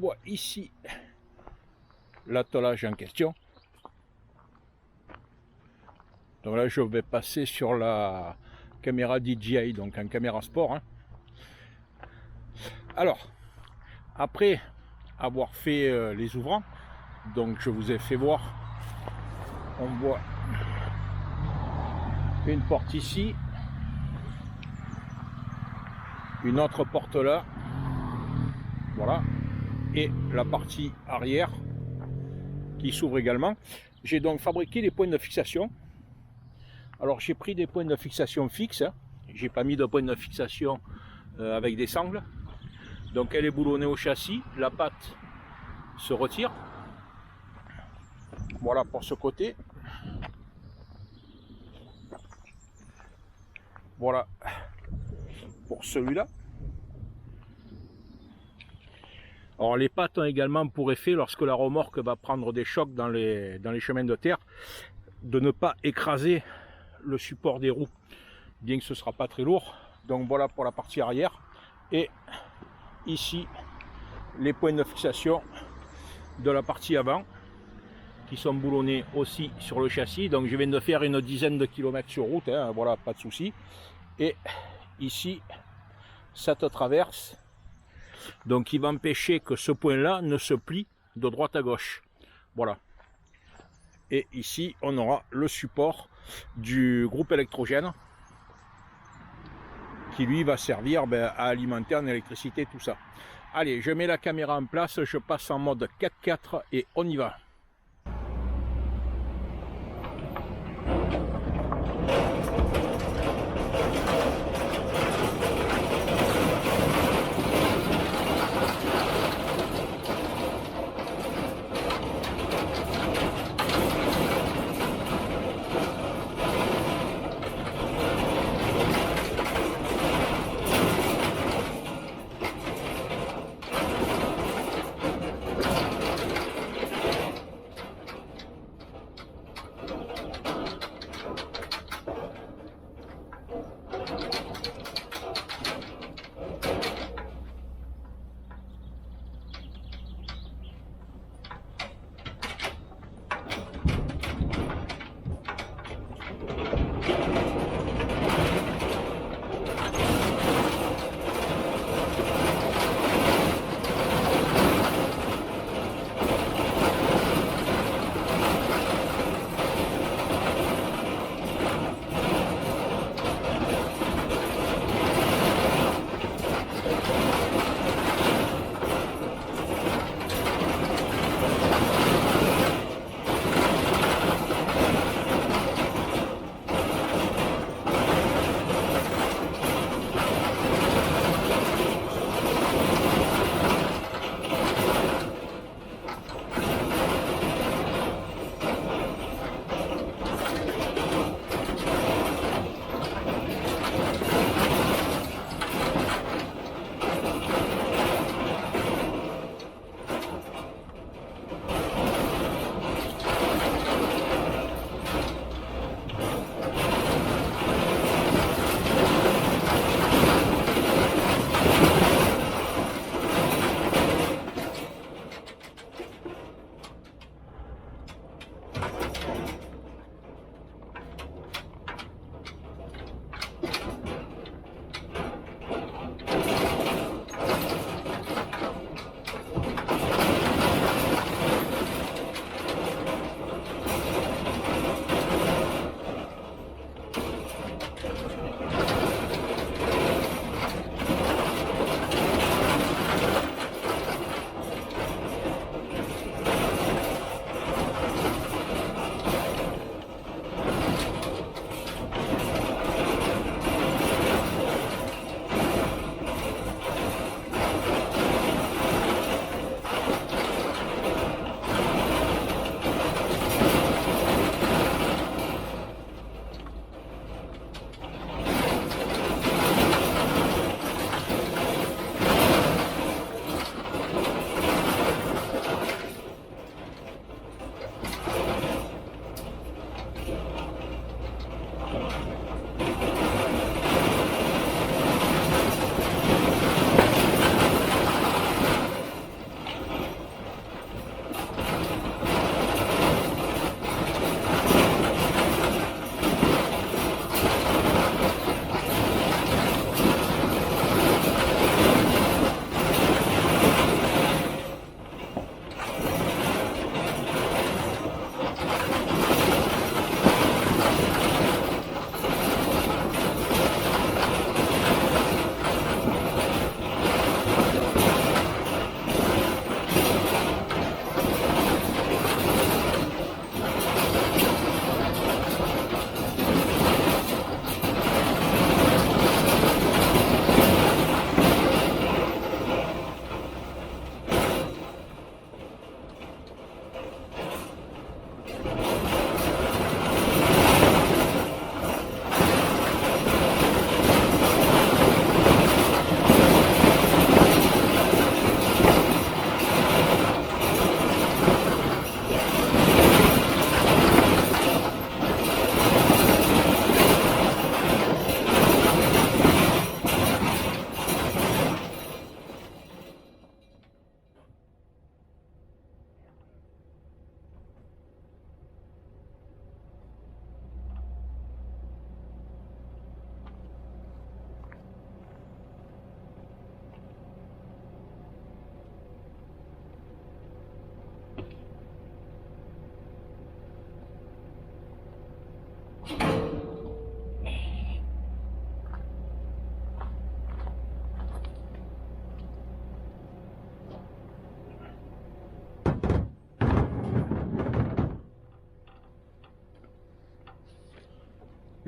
voit ici l'attelage en question. Donc là, je vais passer sur la caméra DJI, donc en caméra sport. Hein. Alors, après avoir fait les ouvrants, donc je vous ai fait voir, on voit une porte ici, une autre porte là, voilà, et la partie arrière qui s'ouvre également. J'ai donc fabriqué des points de fixation. Alors j'ai pris des points de fixation fixes, hein. J'ai pas mis de points de fixation avec des sangles. Donc elle est boulonnée au châssis, la patte se retire. Voilà pour ce côté. Voilà pour celui-là. Alors les pattes ont également pour effet, lorsque la remorque va prendre des chocs dans les chemins de terre, de ne pas écraser le support des roues, bien que ce ne sera pas très lourd. Donc voilà pour la partie arrière. Et ici, les points de fixation de la partie avant, qui sont boulonnés aussi sur le châssis. Donc je viens de faire une dizaine de kilomètres sur route, hein, voilà, pas de souci. Et ici, cette traverse, donc qui va empêcher que ce point-là ne se plie de droite à gauche. Voilà. Et ici, on aura le support du groupe électrogène qui lui va servir à alimenter en électricité tout ça. Allez, je mets la caméra en place, je passe en mode 4x4 et on y va.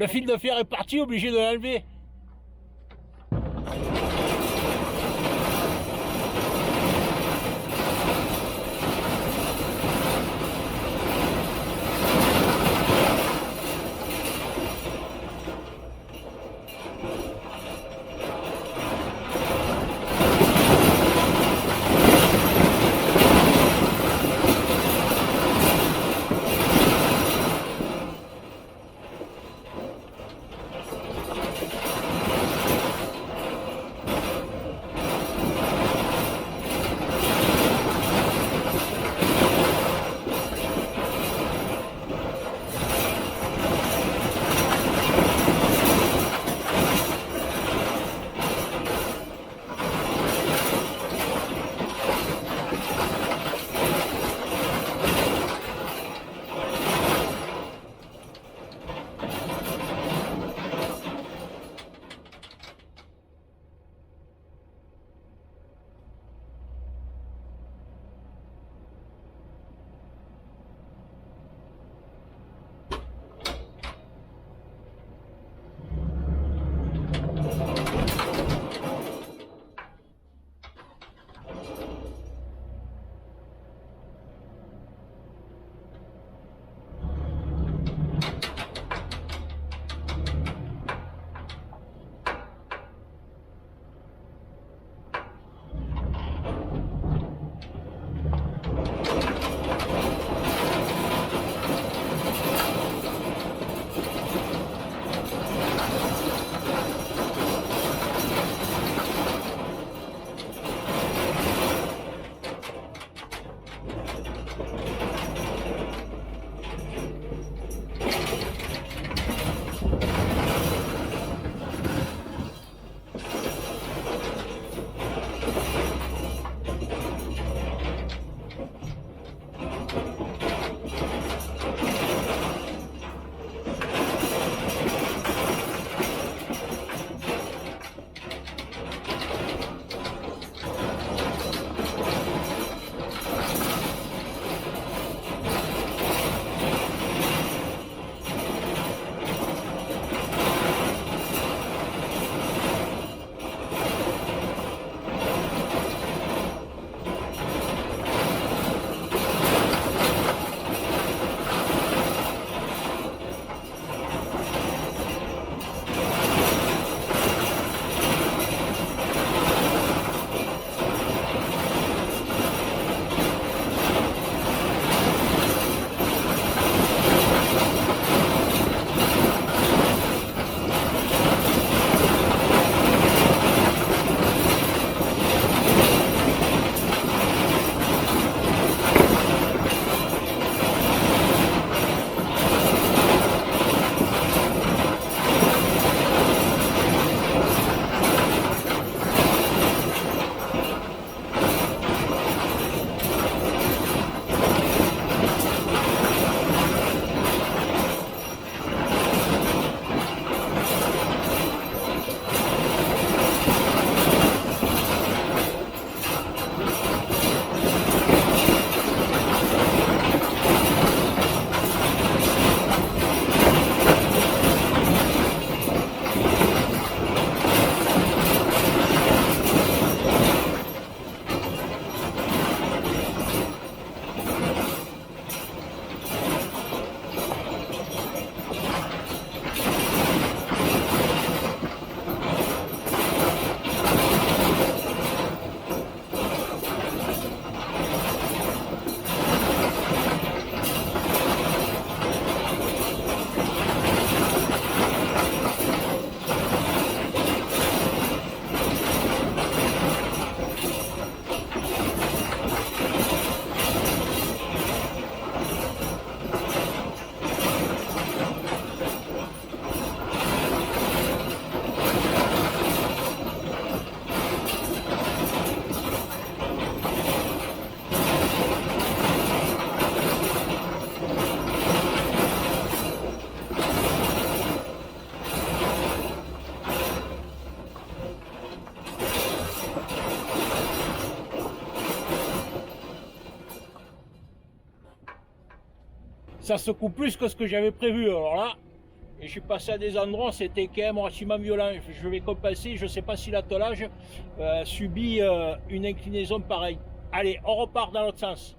Le fil de fer est parti, obligé de l'enlever. Ça secoue plus que ce que j'avais prévu, alors là. Et je suis passé à des endroits, c'était quand même relativement violent. Je vais compenser, je ne sais pas si l'attelage subit une inclinaison pareille. Allez, on repart dans l'autre sens.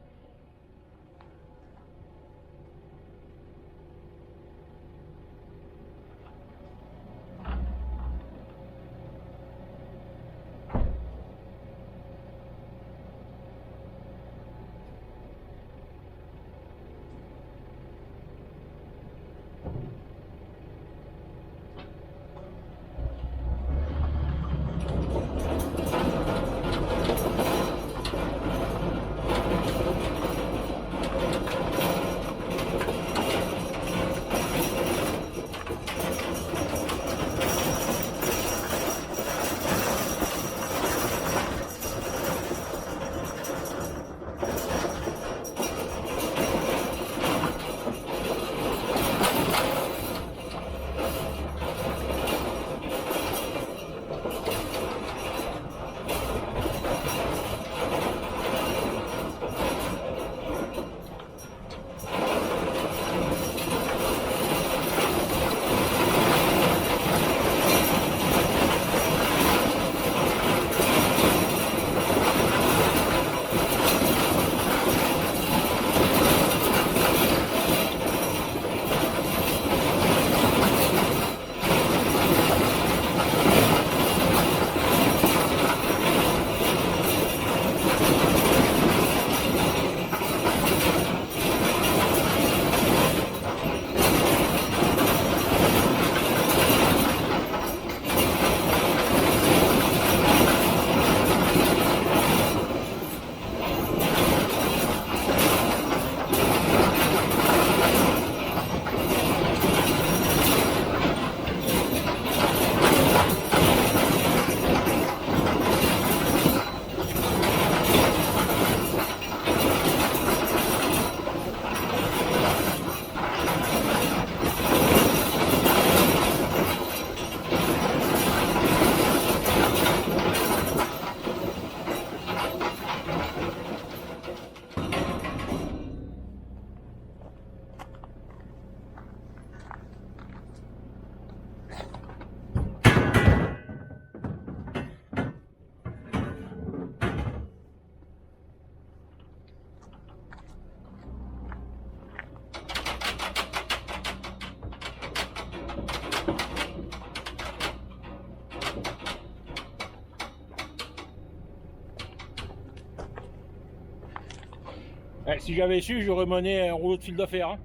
Si j'avais su, j'aurais mené un rouleau de fil de fer. Hein.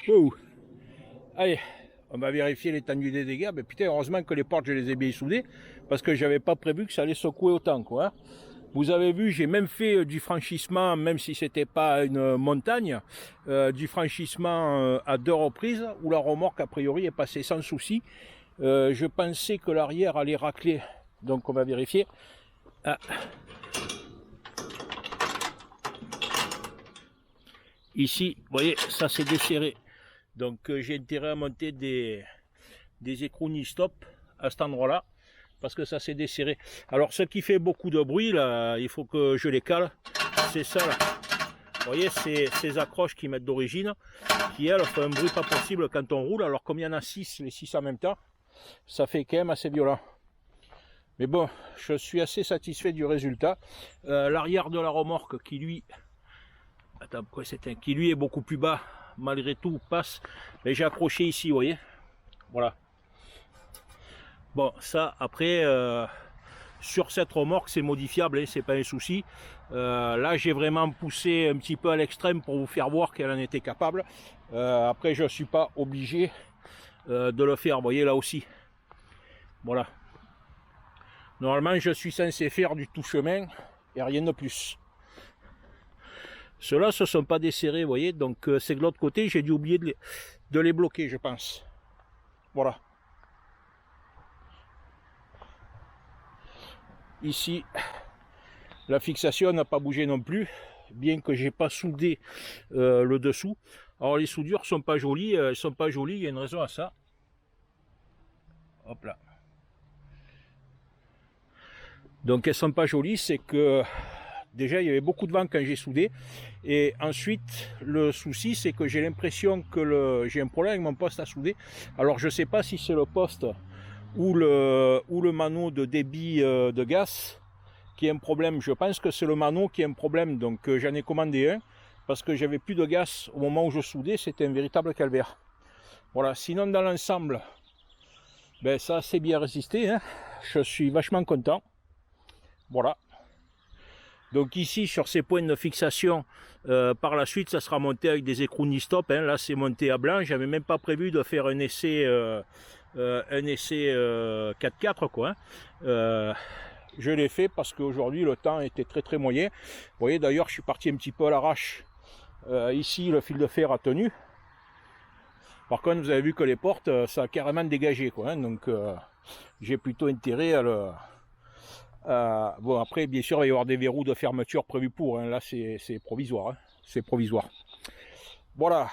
Ouh. Allez, on va vérifier l'étendue des dégâts. Mais putain, heureusement que les portes, je les ai bien soudées, parce que j'avais pas prévu que ça allait secouer autant, quoi. Vous avez vu, j'ai même fait du franchissement, même si c'était pas une montagne, du franchissement à 2 reprises, où la remorque, a priori, est passée sans souci. Je pensais que l'arrière allait racler, donc on va vérifier. Ah. Ici, vous voyez, ça s'est desserré. Donc j'ai intérêt à monter des écrous ni-stop à cet endroit-là, parce que ça s'est desserré. Alors ce qui fait beaucoup de bruit, là, il faut que je les cale, c'est ça là. Vous voyez, ces accroches qui mettent d'origine, qui elles font un bruit pas possible quand on roule. Alors comme il y en a 6, les 6 en même temps, ça fait quand même assez violent. Mais bon, je suis assez satisfait du résultat. L'arrière de la remorque qui lui... Attends, pourquoi c'est qui lui est beaucoup plus bas, malgré tout, passe. Mais j'ai accroché ici, vous voyez. Voilà. Bon, ça, après, sur cette remorque, c'est modifiable, hein, c'est pas un souci. Là, j'ai vraiment poussé un petit peu à l'extrême pour vous faire voir qu'elle en était capable. Après, je ne suis pas obligé de le faire, vous voyez, là aussi. Voilà. Normalement, je suis censé faire du tout chemin et rien de plus. Ceux-là, ce ne sont pas desserrés, vous voyez, donc c'est de l'autre côté, j'ai dû oublier de les bloquer, je pense. Voilà. Ici, la fixation n'a pas bougé non plus, bien que j'ai pas soudé le dessous. Alors les soudures sont pas jolies, elles sont pas jolies, il y a une raison à ça. Hop là. Donc elles sont pas jolies, c'est que Déjà, il y avait beaucoup de vent quand j'ai soudé. Et ensuite, le souci, c'est que j'ai l'impression que j'ai un problème avec mon poste à souder. Alors, je ne sais pas si c'est le poste ou le mano de débit de gaz qui est un problème. Je pense que c'est le mano qui est un problème. Donc, j'en ai commandé un parce que j'avais plus de gaz au moment où je soudais. C'était un véritable calvaire. Voilà. Sinon, dans l'ensemble, ben, ça a assez bien résisté. Hein. Je suis vachement content. Voilà. Donc ici, sur ces points de fixation, par la suite, ça sera monté avec des écrous Nistop. Hein. Là, c'est monté à blanc. J'avais même pas prévu de faire un essai 4x4, quoi. Hein. Je l'ai fait parce qu'aujourd'hui, le temps était très très moyen. Vous voyez, d'ailleurs, je suis parti un petit peu à l'arrache. Ici, le fil de fer a tenu. Par contre, vous avez vu que les portes, ça a carrément dégagé, quoi. Hein. Donc, j'ai plutôt intérêt à le... bon, après, bien sûr, il va y avoir des verrous de fermeture prévus pour. Hein. Là, c'est provisoire. Hein. C'est provisoire. Voilà.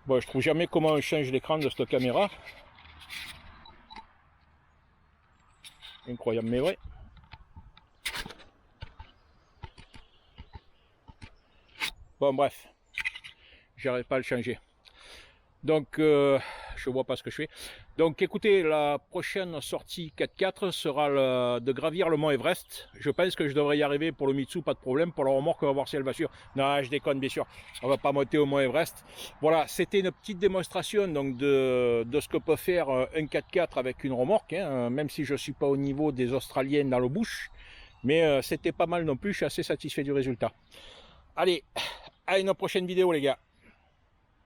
Bon, je trouve jamais comment on change l'écran de cette caméra. Incroyable, mais vrai. Bon, bref. J'arrive pas à le changer. Donc, je vois pas ce que je fais. Donc, écoutez, la prochaine sortie 4x4 sera de gravir le mont Everest. Je pense que je devrais y arriver pour le Mitsu, pas de problème. Pour la remorque, on va voir si elle va sur. Non, je déconne, bien sûr. On va pas monter au mont Everest. Voilà, c'était une petite démonstration donc de ce que peut faire un 4x4 avec une remorque. Hein, même si je suis pas au niveau des Australiennes dans le bush. Mais c'était pas mal non plus. Je suis assez satisfait du résultat. Allez, à une prochaine vidéo, les gars.